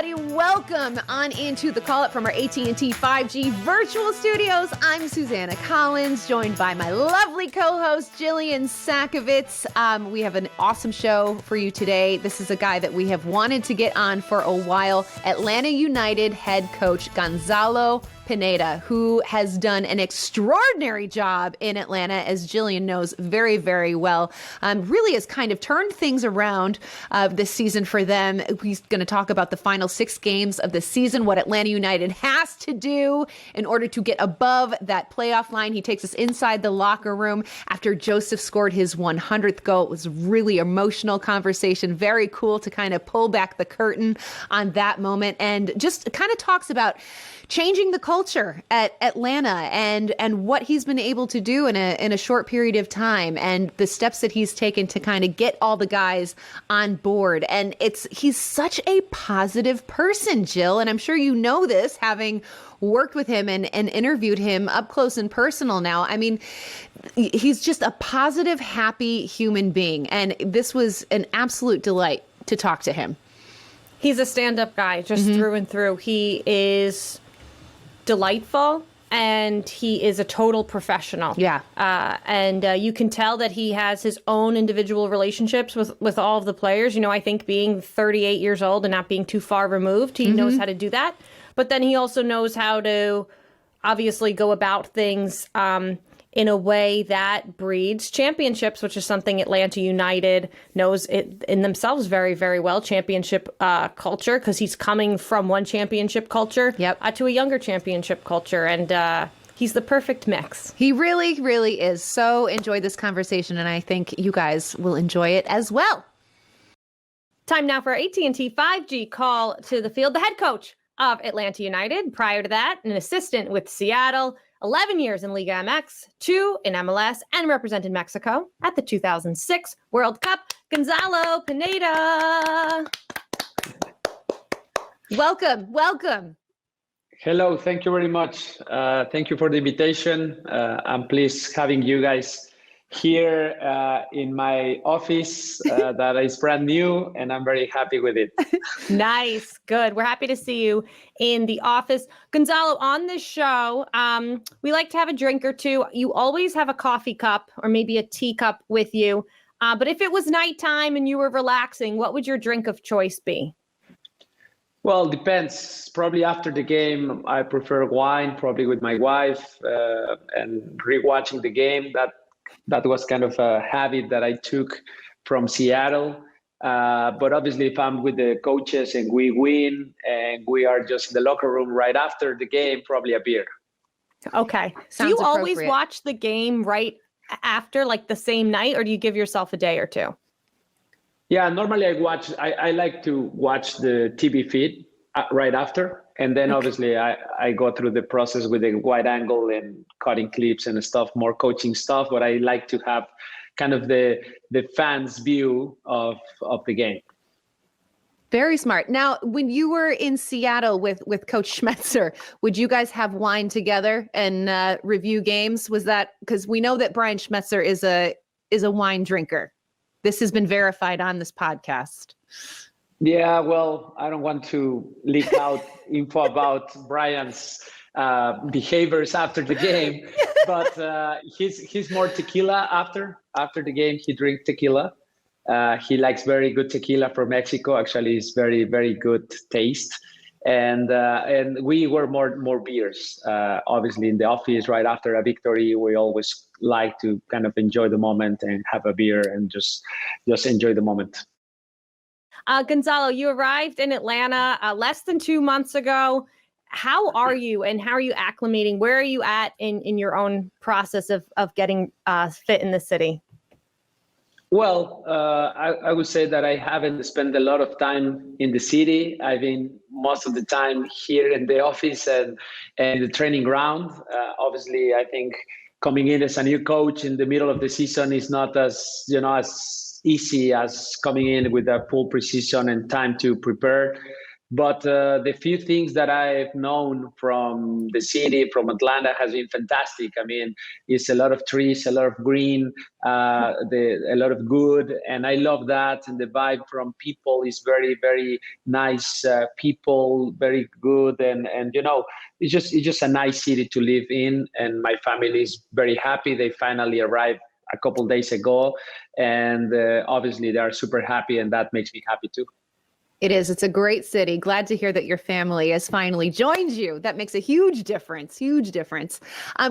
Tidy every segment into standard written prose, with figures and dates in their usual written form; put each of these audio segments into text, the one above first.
everybody. Welcome on into the call-up from our AT&T 5G virtual studios. I'm Susanna Collins, joined by my lovely co-host, Jillian Sakovitz. We have an awesome show for you today. This is a guy that we have wanted to get on for a while, Atlanta United head coach Gonzalo Pineda, who has done an extraordinary job in Atlanta, as Jillian knows very, very well. Really has kind of turned things around this season for them. He's going to talk about the final 6 games of the season, what Atlanta United has to do in order to get above that playoff line. He takes us inside the locker room after Josef scored his 100th goal. It was a really emotional conversation, very cool to kind of pull back the curtain on that moment, and just kind of talks about changing the culture at Atlanta and what he's been able to do in a short period of time, and the steps that he's taken to kind of get all the guys on board. And he's such a positive person, Jill, and I'm sure you know this, having worked with him and interviewed him up close and personal now. I mean, he's just a positive, happy human being, and this was an absolute delight to talk to him. He's a stand-up guy, just through and through. He is delightful, and he is a total professional. Yeah. And you can tell that he has his own individual relationships with all of the players. You know, I think being 38 years old and not being too far removed, he knows how to do that. But then he also knows how to obviously go about things in a way that breeds championships, which is something Atlanta United knows it in themselves very, very well, championship culture, because he's coming from one championship culture to a younger championship culture. And he's the perfect mix. He really, really is. So enjoyed this conversation, and I think you guys will enjoy it as well. Time now for our AT&T 5G call to the field. The head coach of Atlanta United, prior to that, an assistant with Seattle, 11 years in Liga MX, 2 in MLS, and represented Mexico at the 2006 World Cup, Gonzalo Pineda. Welcome. Hello, thank you very much. Thank you for the invitation. I'm pleased having you guys here in my office that is brand new, and I'm very happy with it. Nice. Good. We're happy to see you in the office. Gonzalo, on this show, we like to have a drink or two. You always have a coffee cup or maybe a teacup with you. But if it was nighttime and you were relaxing, what would your drink of choice be? Well, depends. Probably after the game, I prefer wine, probably with my wife, and rewatching the game. That was kind of a habit that I took from Seattle. But obviously, if I'm with the coaches and we win and we are just in the locker room right after the game, probably a beer. Okay. Do you always watch the game right after, like the same night, or do you give yourself a day or two? Yeah, normally I like to watch the TV feed right after. And then obviously I go through the process with a wide angle and cutting clips and stuff, more coaching stuff. But I like to have kind of the fans' view of the game. Very smart. Now, when you were in Seattle with Coach Schmetzer, would you guys have wine together and review games? Was that because we know that Brian Schmetzer is a wine drinker? This has been verified on this podcast. Yeah, well, I don't want to leak out info about Brian's behaviors after the game, but he's more tequila after the game. He drinks tequila. He likes very good tequila from Mexico. Actually, it's very, very good taste. And we were more beers. Obviously, in the office, right after a victory, we always like to kind of enjoy the moment and have a beer and just enjoy the moment. Gonzalo, you arrived in Atlanta less than 2 months ago. How are you, and how are you acclimating? Where are you at in your own process of getting fit in the city? Well, I would say that I haven't spent a lot of time in the city. I've been most of the time here in the office and the training ground. Obviously, I think coming in as a new coach in the middle of the season is not as easy as coming in with a full precision and time to prepare. But the few things that I've known from the city, from Atlanta, has been fantastic. I mean, it's a lot of trees, a lot of green, a lot of good, and I love that. And the vibe from people is very, very nice. People, very good, and it's just a nice city to live in. And my family is very happy. They finally arrived a couple days ago, and obviously they are super happy, and that makes me happy too. It is. It's a great city. Glad to hear that your family has finally joined you. That makes a huge difference. Huge difference.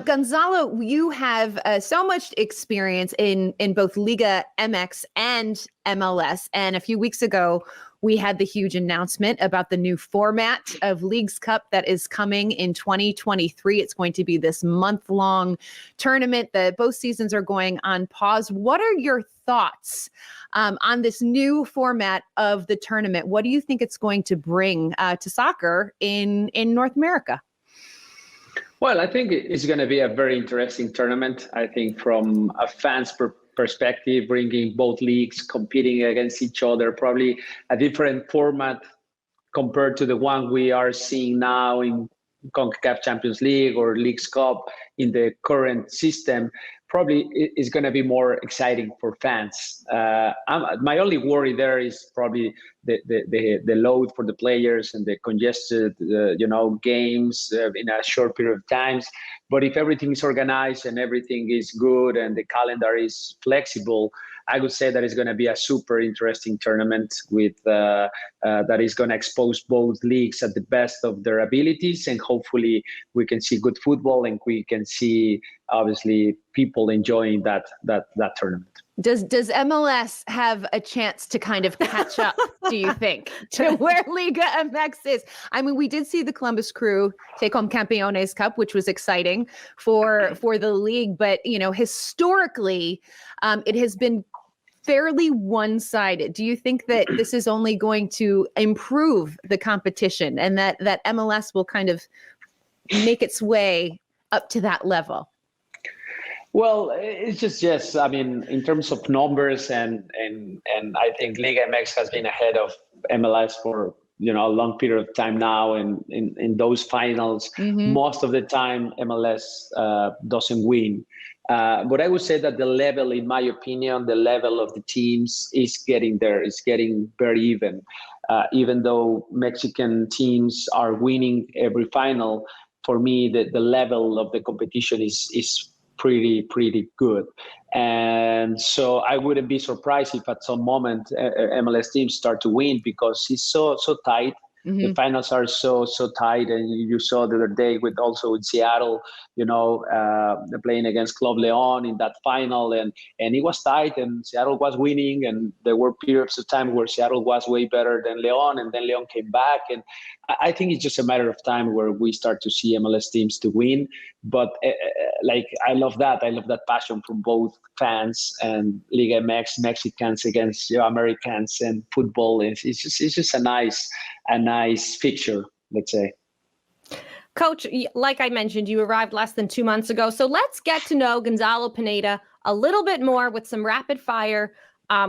Gonzalo, you have so much experience in both Liga MX and MLS. And a few weeks ago, we had the huge announcement about the new format of Leagues Cup that is coming in 2023. It's going to be this month-long tournament. Both seasons are going on pause. What are your thoughts on this new format of the tournament? What do you think it's going to bring to soccer in North America? Well, I think it's going to be a very interesting tournament. I think from a fan's perspective, bringing both leagues competing against each other, probably a different format compared to the one we are seeing now in CONCACAF Champions League or Leagues Cup in the current system. Probably is going to be more exciting for fans. My only worry there is probably the load for the players and the congested, games in a short period of times. But if everything is organized and everything is good and the calendar is flexible, I would say that it's going to be a super interesting tournament with that is going to expose both leagues at the best of their abilities, and hopefully we can see good football and we can see obviously people enjoying that tournament. Does MLS have a chance to kind of catch up, do you think, to where Liga MX is? I mean, we did see the Columbus Crew take home Campeones Cup, which was exciting for the league. But, historically, it has been fairly one-sided. Do you think that this is only going to improve the competition and that MLS will kind of make its way up to that level? Well, it's just yes. I mean, in terms of numbers, and I think Liga MX has been ahead of MLS for a long period of time now. And in those finals, most of the time MLS doesn't win. But I would say that the level, in my opinion, the level of the teams is getting there. It's getting very even. Even though Mexican teams are winning every final, for me, the level of the competition is pretty good. And so I wouldn't be surprised if at some moment MLS teams start to win, because it's so tight. The finals are so tight, and you saw the other day with Seattle, playing against Club Leon in that final, and it was tight, and Seattle was winning, and there were periods of time where Seattle was way better than Leon, and then Leon came back, and I think it's just a matter of time where we start to see MLS teams to win. But I love that. I love that passion from both fans and Liga MX, Mexicans against Americans, and football. It's just a nice fixture, let's say. Coach, like I mentioned, you arrived less than 2 months ago. So let's get to know Gonzalo Pineda a little bit more with some rapid fire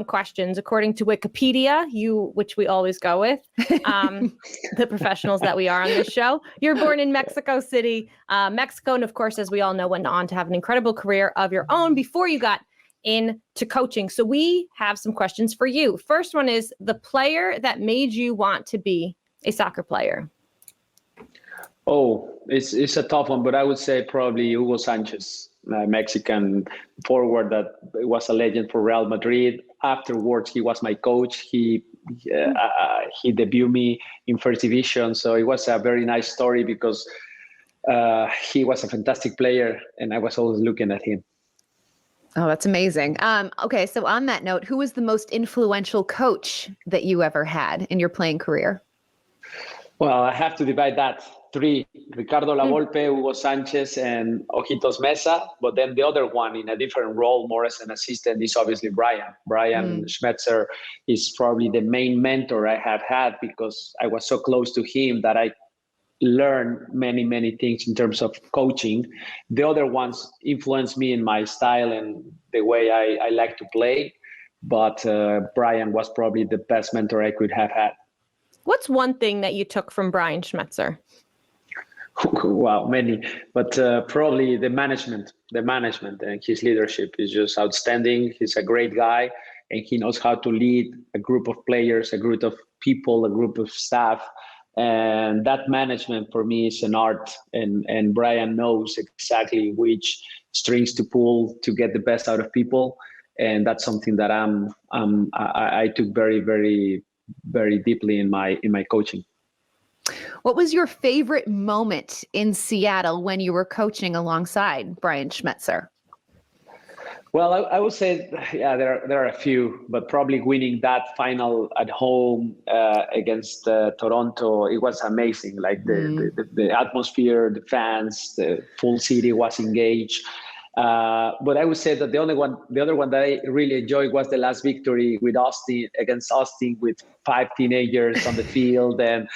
questions. According to Wikipedia, which we always go with, the professionals that we are on this show, you're born in Mexico City, Mexico. And of course, as we all know, went on to have an incredible career of your own before you got into coaching. So we have some questions for you. First one is the player that made you want to be a soccer player. Oh, it's a tough one, but I would say probably Hugo Sanchez, Mexican forward that was a legend for Real Madrid. Afterwards, he was my coach. He debuted me in first division, so it was a very nice story because he was a fantastic player, and I was always looking at him. Oh, that's amazing. Okay, so on that note, who was the most influential coach that you ever had in your playing career? Well, I have to divide that. 3, Ricardo Lavolpe, Hugo Sanchez, and Ojitos Mesa. But then the other one in a different role, more as an assistant, is obviously Brian. Brian Schmetzer is probably the main mentor I have had, because I was so close to him that I learned many things in terms of coaching. The other ones influenced me in my style and the way I like to play. But Brian was probably the best mentor I could have had. What's one thing that you took from Brian Schmetzer? Wow, many, but probably the management and his leadership is just outstanding. He's a great guy, and he knows how to lead a group of players, a group of people, a group of staff. And that management for me is an art, and Brian knows exactly which strings to pull to get the best out of people. And that's something that I took very, very, very deeply in my coaching. What was your favorite moment in Seattle when you were coaching alongside Brian Schmetzer? Well, I would say, yeah, there are a few, but probably winning that final at home against Toronto, it was amazing. Like the atmosphere, the fans, the full city was engaged. But I would say that the other one that I really enjoyed was the last victory against Austin with 5 teenagers on the field, and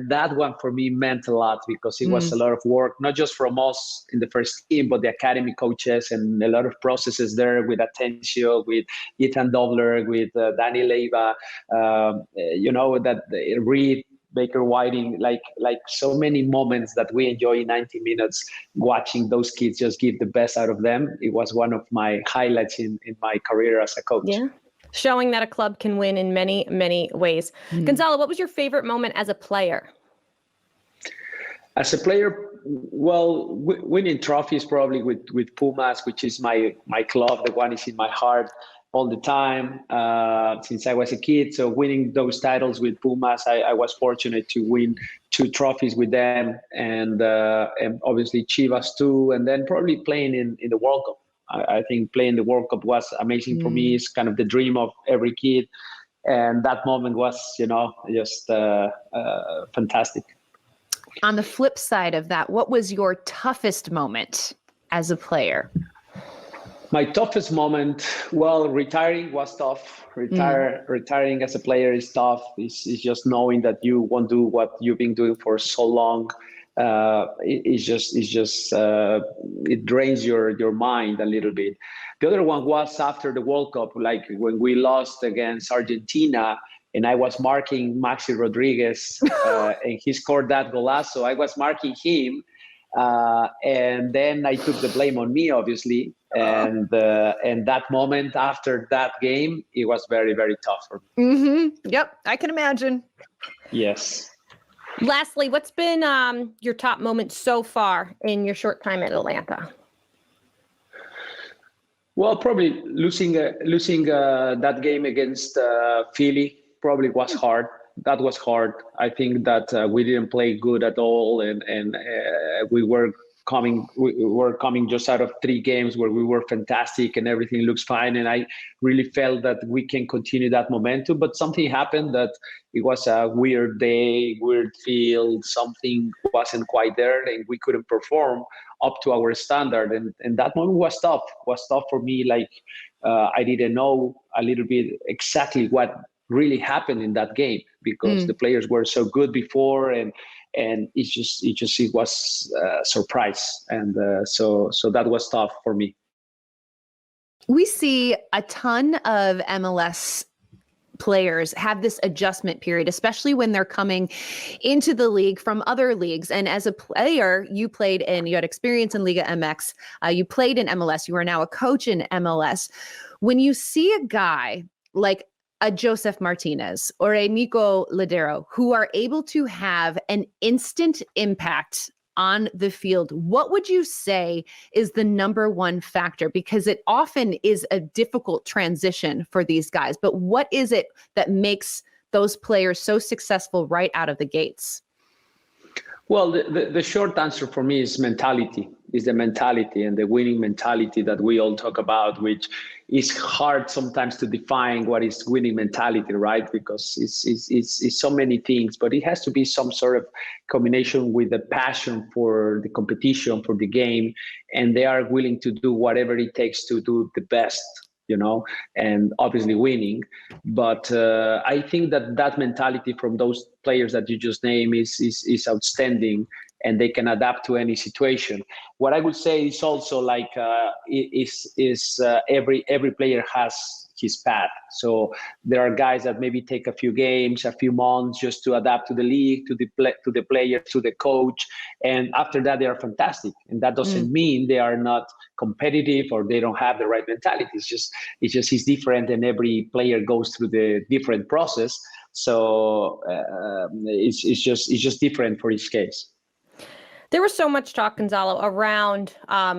that one for me meant a lot because it was a lot of work, not just from us in the first team, but the academy coaches and a lot of processes there with Atencio, with Ethan Dobler, with Danny Leiva, that Reed, Baker Whiting, like so many moments that we enjoy in 90 minutes watching those kids just give the best out of them. It was one of my highlights in my career as a coach. Yeah. Showing that a club can win in many, many ways. Gonzalo, what was your favorite moment as a player? As a player, well, winning trophies probably with Pumas, which is my club. The one is in my heart all the time since I was a kid. So winning those titles with Pumas, I was fortunate to win 2 trophies with them, and obviously Chivas too, and then probably playing in the World Cup. I think playing the World Cup was amazing for me. It's kind of the dream of every kid, and that moment was, just fantastic. On the flip side of that, what was your toughest moment as a player? My toughest moment, well, retiring was tough. Retiring as a player is tough. It's just knowing that you won't do what you've been doing for so long. It drains your mind a little bit. The other one was after the World Cup, like when we lost against Argentina, and I was marking Maxi Rodriguez, and he scored that golazo. I was marking him. And then I took the blame on me, obviously. And that moment after that game, it was very, very tough for me. Yep, I can imagine. Yes. Lastly, what's been your top moment so far in your short time at Atlanta? Well, probably losing that game against Philly probably was hard. That was hard. I think that we didn't play good at all, and we were coming just out of 3 games where we were fantastic and everything looks fine. And I really felt that we can continue that momentum. But something happened that it was a weird day, weird field. Something wasn't quite there, and we couldn't perform up to our standard. And that moment was tough. Was tough for me. Like I didn't know a little bit exactly what really happened in that game because the players were so good before, and it was a surprise, and so that was tough for me. We see a ton of MLS players have this adjustment period, especially when they're coming into the league from other leagues. And as a player, you had experience in Liga MX, you played in MLS, you are now a coach in MLS. When you see a guy like a Josef Martinez or a Nico Ladero who are able to have an instant impact on the field, what would you say is the number one factor? Because it often is a difficult transition for these guys, but what is it that makes those players so successful right out of the gates? Well, the short answer for me is mentality, is the mentality and the winning mentality that we all talk about, which is hard sometimes to define what is winning mentality, right? Because it's so many things, but it has to be some sort of combination with the passion for the competition, for the game, and they are willing to do whatever it takes to do the best, and obviously winning. But I think that mentality from those players that you just named is outstanding, and they can adapt to any situation. What I would say is also like every player has his path. So there are guys that maybe take a few games, a few months just to adapt to the league, to the players, to the coach, and after that they are fantastic. And that doesn't mean they are not competitive or they don't have the right mentality. It's just it's different, and every player goes through the different process. So it's just different for each case. There was so much talk, Gonzalo, around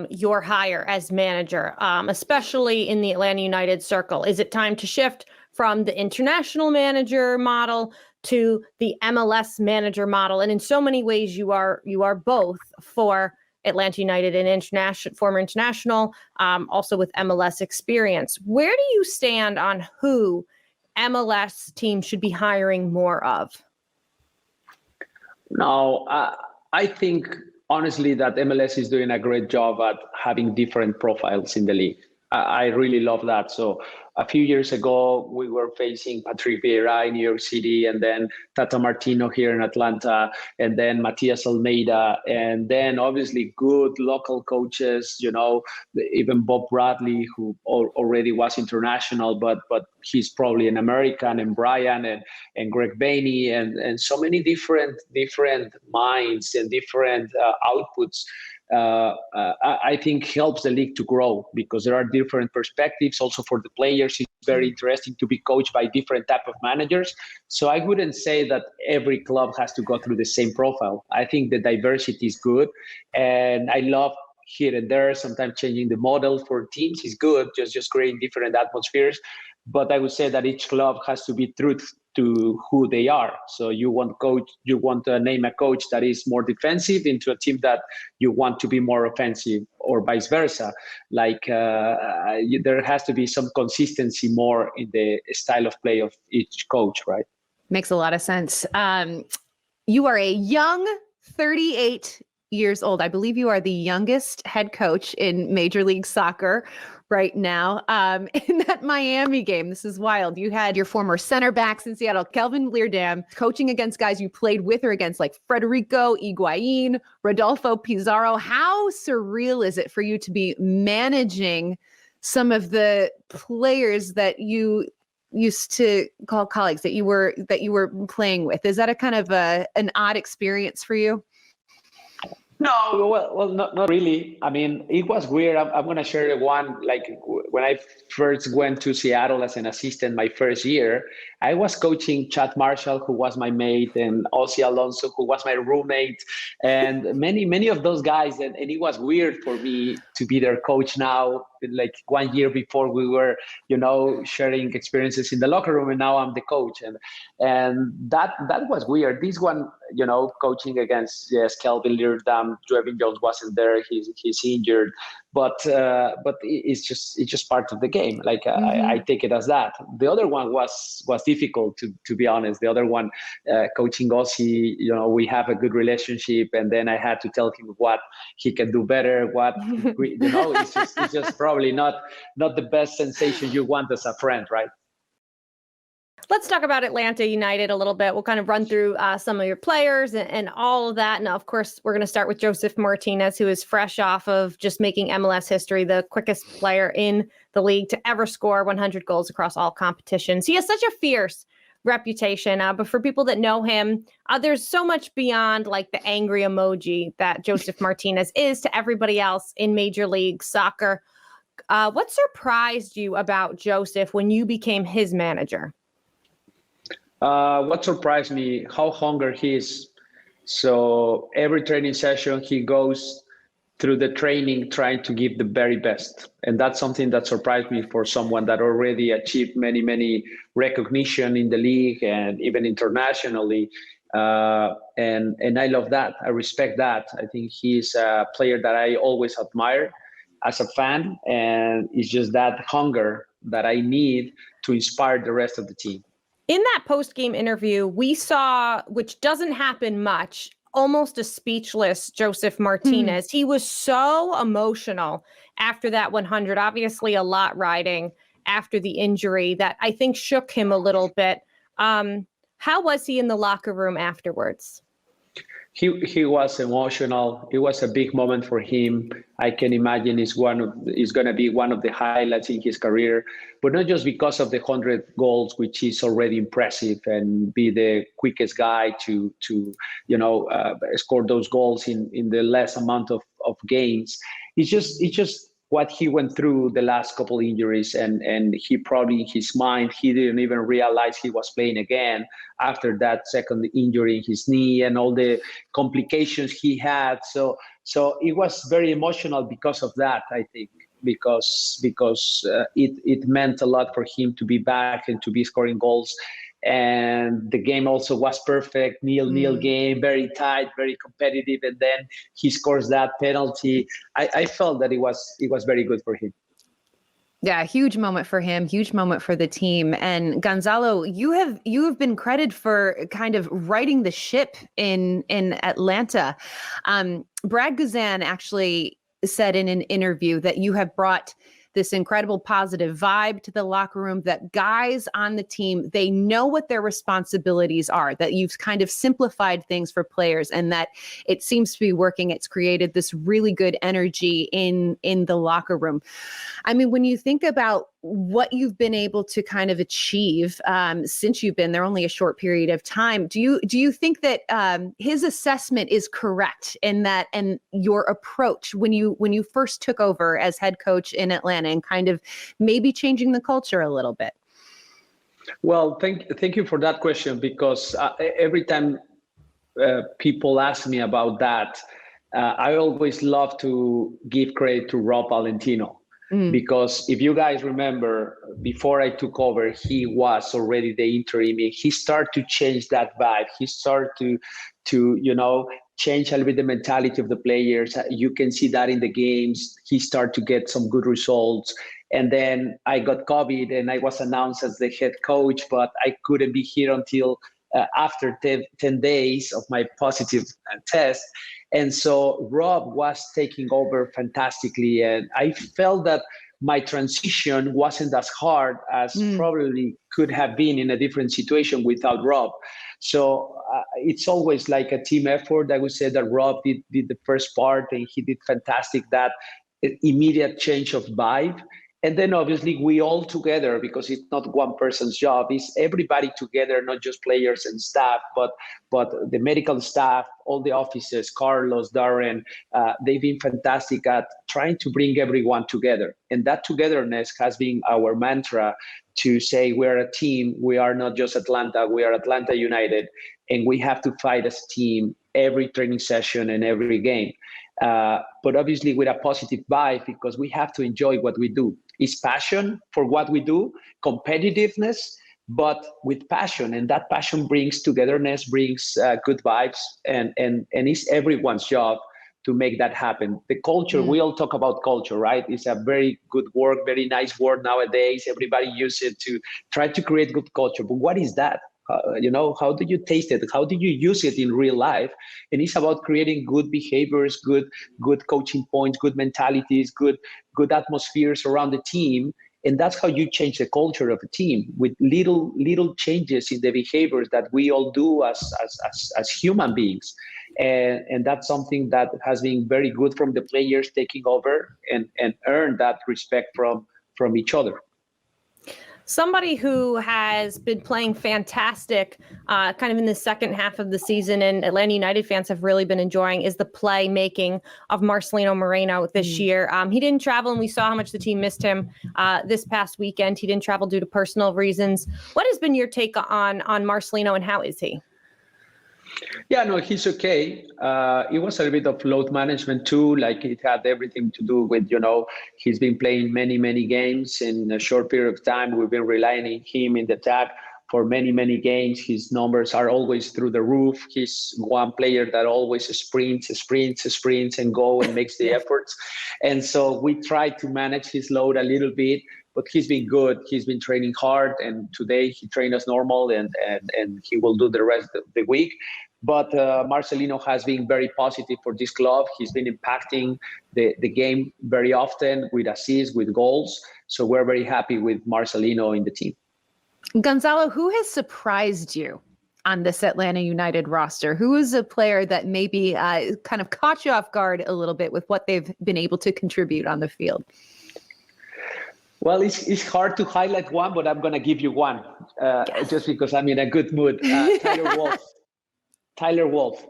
your hire as manager, especially in the Atlanta United circle. Is it time to shift from the international manager model to the MLS manager model? And in so many ways, you are both for Atlanta United and former international, also with MLS experience. Where do you stand on who MLS teams should be hiring more of? No, I think honestly that MLS is doing a great job at having different profiles in the league. I really love that. So a few years ago, we were facing Patrick Vieira in New York City, and then Tata Martino here in Atlanta, and then Matias Almeida, and then obviously good local coaches, even Bob Bradley, who already was international, but he's probably an American, and Brian and Greg Bainey, and so many different minds and different outputs. I think helps the league to grow because there are different perspectives. Also for the players, it's very interesting to be coached by different type of managers. So I wouldn't say that every club has to go through the same profile. I think the diversity is good, and I love here and there sometimes changing the model for teams is good, just creating different atmospheres. But I would say that each club has to be true to who they are. So you want to name a coach that is more defensive into a team that you want to be more offensive, or vice versa. Like there has to be some consistency more in the style of play of each coach, right? Makes a lot of sense. You are a young 38 years old. I believe you are the youngest head coach in Major League Soccer right now. In that Miami game, this is wild. You had your former center backs in Seattle, Kelvin Leerdam, coaching against guys you played with or against, like Federico Higuain, Rodolfo Pizarro. How surreal is it for you to be managing some of the players that you used to call colleagues, that you were playing with? Is that a kind of an odd experience for you? No, well, not really. I mean, it was weird. I'm going to share one. Like when I first went to Seattle as an assistant my first year, I was coaching Chad Marshall, who was my mate, and Ozzy Alonso, who was my roommate, and many of those guys. And it was weird for me to be their coach now. Like 1 year before we were, sharing experiences in the locker room, and now I'm the coach. And that was weird. This one, coaching against, yes, Kelvin Leerdam, Drevin Jones wasn't there. He's injured, but it's just part of the game. Like I take it as that. The other one was difficult to be honest. The other one, coaching Ozzy, we have a good relationship, and then I had to tell him what he can do better. What it's just probably not the best sensation you want as a friend, right? Let's talk about Atlanta United a little bit. We'll kind of run through some of your players and all of that. And of course, we're going to start with Josef Martinez, who is fresh off of just making MLS history, the quickest player in the league to ever score 100 goals across all competitions. He has such a fierce reputation, but for people that know him, there's so much beyond like the angry emoji that Josef Martinez is to everybody else in Major League Soccer. What surprised you about Josef when you became his manager? What surprised me, how hungry he is. So every training session, he goes through the training trying to give the very best. And that's something that surprised me for someone that already achieved many recognition in the league and even internationally. And I love that. I respect that. I think he's a player that I always admire as a fan. And it's just that hunger that I need to inspire the rest of the team. In that post-game interview, we saw, which doesn't happen much, almost a speechless Josef Martinez. He was so emotional after that 100, obviously a lot riding after the injury that I think shook him a little bit. How was he in the locker room afterwards? He was emotional. It was a big moment for him. I can imagine it's going to be one of the highlights in his career, but not just because of the 100 goals, which is already impressive, and be the quickest guy to score those goals in the less amount of games. It's just what he went through the last couple of injuries, and he probably in his mind he didn't even realize he was playing again after that second injury in his knee and all the complications he had. So it was very emotional because of that, I think, because it meant a lot for him to be back and to be scoring goals. And the game also was perfect, nil game, very tight, very competitive. And then he scores that penalty. I felt that it was very good for him. Yeah, huge moment for him, huge moment for the team. And Gonzalo, you have been credited for kind of righting the ship in Atlanta. Brad Guzan actually said in an interview that you have brought this incredible positive vibe to the locker room, that guys on the team, they know what their responsibilities are, that you've kind of simplified things for players, and that it seems to be working. It's created this really good energy in the locker room. I mean, when you think about what you've been able to kind of achieve since you've been there only a short period of time, do you think that his assessment is correct in that, and your approach when you first took over as head coach in Atlanta and kind of maybe changing the culture a little bit? Well, thank you for that question, because every time people ask me about that, I always love to give credit to Rob Valentino. Because if you guys remember, before I took over, he was already the interim. He started to change that vibe. He started to change a little bit the mentality of the players. You can see that in the games. He started to get some good results. And then I got COVID and I was announced as the head coach, but I couldn't be here until after 10 days of my positive test. And so Rob was taking over fantastically. And I felt that my transition wasn't as hard as probably could have been in a different situation without Rob. So it's always like a team effort. I would say that Rob did the first part and he did fantastic, that immediate change of vibe. And then obviously we all together, because it's not one person's job, it's everybody together, not just players and staff, but the medical staff, all the offices, Carlos, Darren, they've been fantastic at trying to bring everyone together. And that togetherness has been our mantra, to say we're a team. We are not just Atlanta, we are Atlanta United, and we have to fight as a team every training session and every game. But obviously with a positive vibe, because we have to enjoy what we do. It's passion for what we do, competitiveness, but with passion. And that passion brings togetherness, brings good vibes, and it's everyone's job to make that happen. The culture, we all talk about culture, right? It's a very good word, very nice word nowadays. Everybody uses it to try to create good culture. But what is that? How do you taste it? How do you use it in real life? And it's about creating good behaviors, good coaching points, good mentalities, good atmospheres around the team. And that's how you change the culture of a team, with little changes in the behaviors that we all do as human beings. And that's something that has been very good from the players taking over and earn that respect from each other. Somebody who has been playing fantastic kind of in the second half of the season, and Atlanta United fans have really been enjoying, is the playmaking of Marcelino Moreno this year. He didn't travel, and we saw how much the team missed him this past weekend. He didn't travel due to personal reasons. What has been your take on Marcelino, and how is he? Yeah, no, he's okay. It was a little bit of load management too. Like, it had everything to do with, he's been playing many games in a short period of time. We've been relying on him in the attack for many games. His numbers are always through the roof. He's one player that always sprints and go and makes the efforts. And so we try to manage his load a little bit, but he's been good. He's been training hard, and today he trained as normal, and he will do the rest of the week. But Marcelino has been very positive for this club. He's been impacting the game very often with assists, with goals. So we're very happy with Marcelino in the team. Gonzalo, who has surprised you on this Atlanta United roster? Who is a player that maybe kind of caught you off guard a little bit with what they've been able to contribute on the field? Well, it's hard to highlight one, but I'm going to give you one just because I'm in a good mood. Tyler Wolf.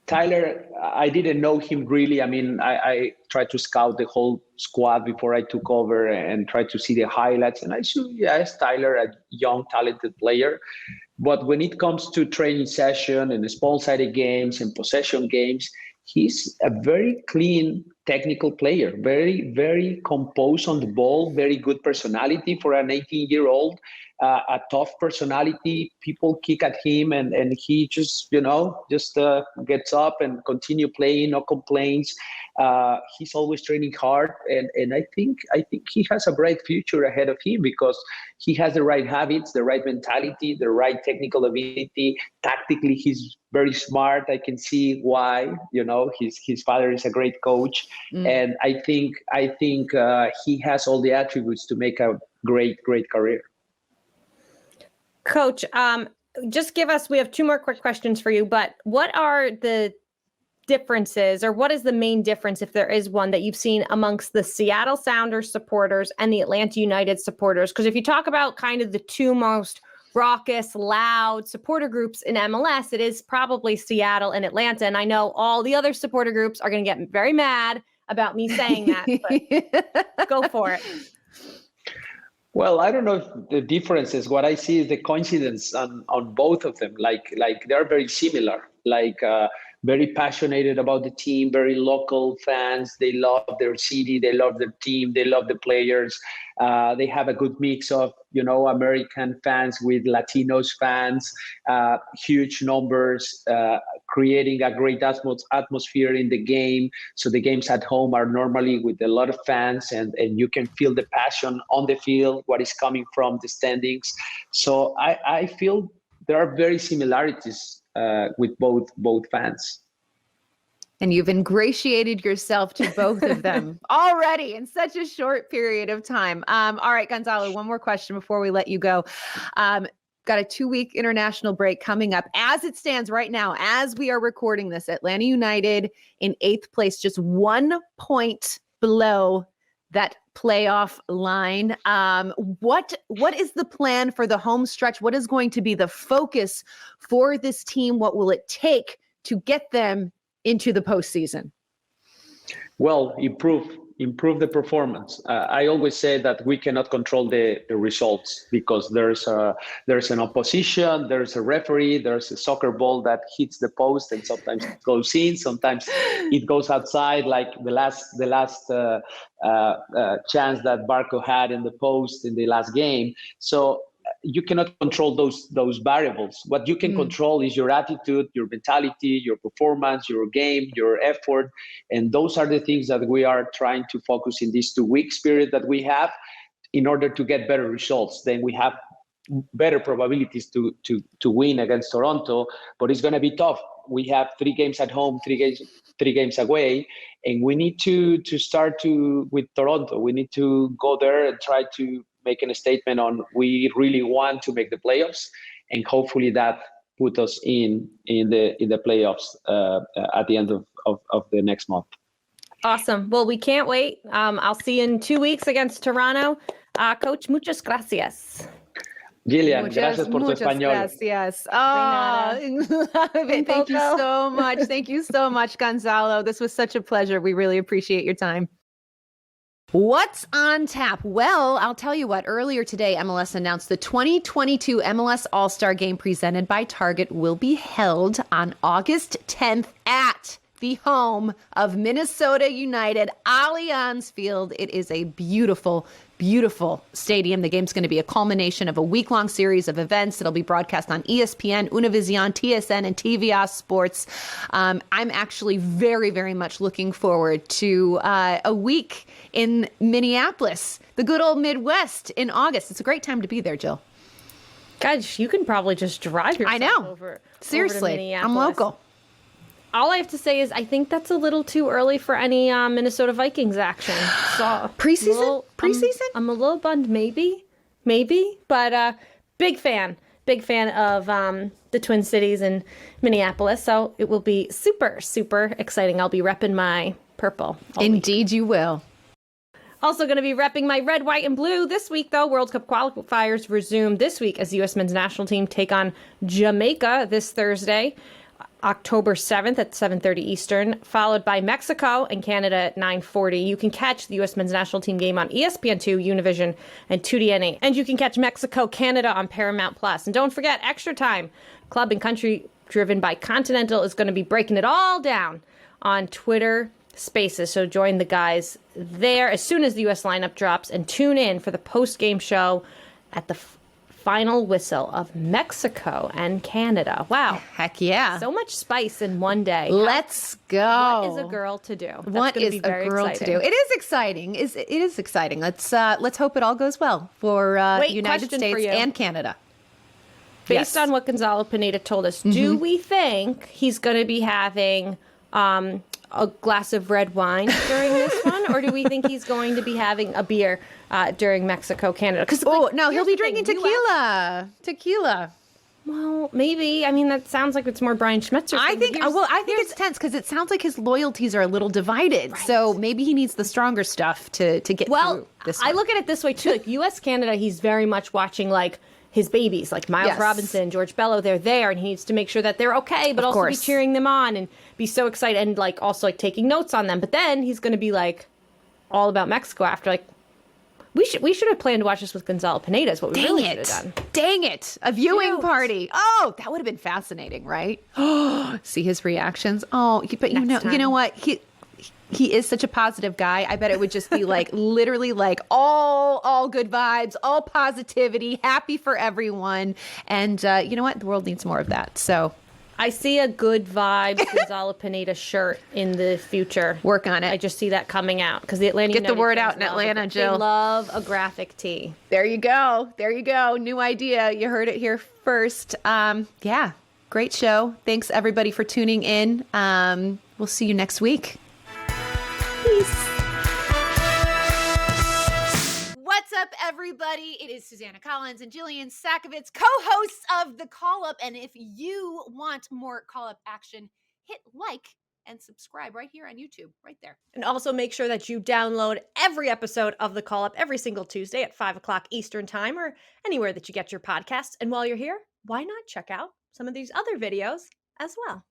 Tyler, I didn't know him really. I mean, I tried to scout the whole squad before I took over and tried to see the highlights. And I saw, yes, Tyler, a young, talented player. But when it comes to training session and small-sided games and possession games, he's a very clean technical player, very, very composed on the ball, very good personality for an 18-year-old, a tough personality. People kick at him and he just gets up and continue playing, no complaints. He's always training hard. And I think he has a bright future ahead of him because he has the right habits, the right mentality, the right technical ability. Tactically, he's very smart. I can see why, his father is a great coach. And I think he has all the attributes to make a great career. Coach, just we have two more quick questions for you, but what are the differences, or what is the main difference, if there is one, that you've seen amongst the Seattle Sounders supporters and the Atlanta United supporters? Because if you talk about kind of the two most raucous, loud supporter groups in MLS, it is probably Seattle and Atlanta. And I know all the other supporter groups are going to get very mad about me saying that, but go for it. Well, I don't know if the difference is what I see is the coincidence on both of them. Like they're very similar, very passionate about the team, very local fans. They love their city, they love their team, they love the players. They have a good mix of, American fans with Latinos fans, huge numbers, creating a great atmosphere in the game. So the games at home are normally with a lot of fans, and you can feel the passion on the field, what is coming from the standings. So I feel there are very similarities with both fans. And you've ingratiated yourself to both of them already in such a short period of time. All right, Gonzalo, one more question before we let you go. Got a 2-week international break coming up. As it stands right now, as we are recording this, Atlanta United in 8th place, just 1 point below that playoff line. What is the plan for the home stretch? What is going to be the focus for this team? What will it take to get them into the postseason? Well, improve the performance. I always say that we cannot control the results because there's an opposition, there's a referee, there's a soccer ball that hits the post, and sometimes it goes in, sometimes it goes outside, like the last chance that Barco had in the post in the last game. So you cannot control those variables. What you can control is your attitude, your mentality, your performance, your game, your effort. And those are the things that we are trying to focus in this 2-week period that we have in order to get better results. Then we have better probabilities to win against Toronto, but it's going to be tough. We have 3 games at home, 3 games away, and we need to start with Toronto. We need to go there and try to making a statement on we really want to make the playoffs, and hopefully that put us in the playoffs at the end of the next month. Awesome. Well, we can't wait. I'll see you in 2 weeks against Toronto. Coach, muchas gracias. Gillian, gracias por tu español. Gracias. Oh, thank you so much. Thank you so much, Gonzalo. This was such a pleasure. We really appreciate your time. What's on tap? Well, I'll tell you what. Earlier today, MLS announced the 2022 MLS All-Star Game presented by Target will be held on August 10th at the home of Minnesota United, Allianz Field. It is a beautiful, beautiful stadium. The game's going to be a culmination of a week-long series of events. It'll be broadcast on ESPN, Univision, TSN, and TVS Sports. I'm actually very, very much looking forward to a week in Minneapolis, the good old Midwest in August. It's a great time to be there, Jill. Gosh, you can probably just drive yourself I know. over Seriously, to Minneapolis. I'm local. All I have to say is I think that's a little too early for any Minnesota Vikings action. So Preseason? I'm a little bummed, maybe, but big fan of the Twin Cities and Minneapolis. So it will be super, super exciting. I'll be repping my purple. Indeed, you will. Also going to be repping my red, white, and blue this week, though. World Cup qualifiers resume this week as the U.S. men's national team take on Jamaica this Thursday, October 7th at 7:30 Eastern, followed by Mexico and Canada at 9:40. You can catch the U.S. men's national team game on ESPN2, Univision, and 2DNA. And you can catch Mexico-Canada on Paramount+. And don't forget, Extra Time, club and country driven by Continental, is going to be breaking it all down on Twitter Spaces. So join the guys there as soon as the U.S. lineup drops and tune in for the post-game show at the final whistle of Mexico and Canada. Wow. Heck yeah. So much spice in one day. Let's go. What is a girl to do? That's What gonna is be a very girl exciting. to do? It is exciting. It is exciting. Let's hope it all goes well for the United question for States you. and Canada. Based on what Gonzalo Pineda told us, do we think he's going to be having a glass of red wine during this one, or do we think he's going to be having a beer during Mexico-Canada? No, he'll be drinking tequila. Tequila. Well, maybe. I mean, that sounds like it's more Brian Schmetzer. I think it's tense because it sounds like his loyalties are a little divided. Right. So maybe he needs the stronger stuff to get through this one. I look at it this way too. Like U.S.-Canada, he's very much watching like his babies, like Miles Robinson, George Bello. They're there, and he needs to make sure that they're okay, but also be cheering them on and be so excited and like also like taking notes on them. But then he's going to be like all about Mexico after. Like we should have planned to watch this with Gonzalo Pineda. Is what we really should have done. Dang it! A viewing party. Oh, that would have been fascinating, right? See his reactions. Oh, but you know what? He is such a positive guy. I bet it would just be like literally like all good vibes, all positivity, happy for everyone. And you know what? The world needs more of that. So I see a good vibes Gonzalo Pineda shirt in the future. Work on it. I just see that coming out because the Atlanta Get the word out in Atlanta, Jill. They love a graphic tee. There you go. There you go. New idea. You heard it here first. Yeah, great show. Thanks everybody for tuning in. We'll see you next week. Peace. What's up, everybody? It is Susanna Collins and Jillian Sakovitz, co-hosts of The Call Up. And if you want more Call Up action, hit like and subscribe right here on YouTube, right there. And also make sure that you download every episode of The Call Up every single Tuesday at 5 o'clock Eastern Time or anywhere that you get your podcasts. And while you're here, why not check out some of these other videos as well?